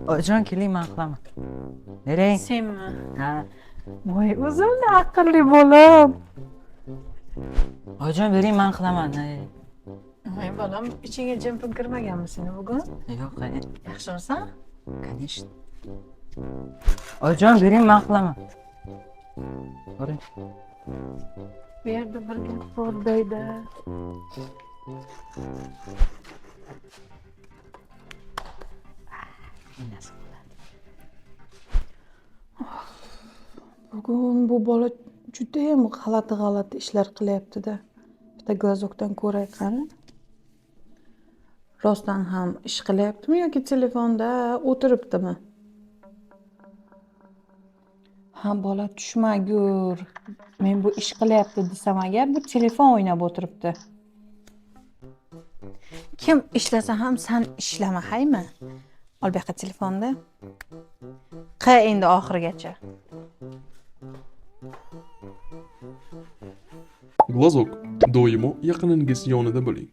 Oyijon keling, men qilaman. Bering. Senmi? Ha. Voy, o'zimda aqlli bolam. Oyijon bering, men qilaman. Voy bolam, ichingga jim kirmaganmi seni bugun? Yo'q, Yaxshimisan? конечно. Oyijon bering, men qilaman. Ko'ring. Bu yerda bir gap bor deydi. Bugun bu bola judayam g'alati ishlar qilyapti-da. Bitta glazokdan ko'ray qani. Rostdan ham ish qilyaptimi yoki telefonda o'tiribdimi? Ha, bola tushmagur. Men bu ish qilyapti desam agar, bu telefon o'ynab o'tiribdi. Kim ishlasa ham sen ishlama, haymi? Ol bu yoqqa telefonni. Qa endi oxirigacha. Glazok. Doimo yaqiningiz yonida bo'ling.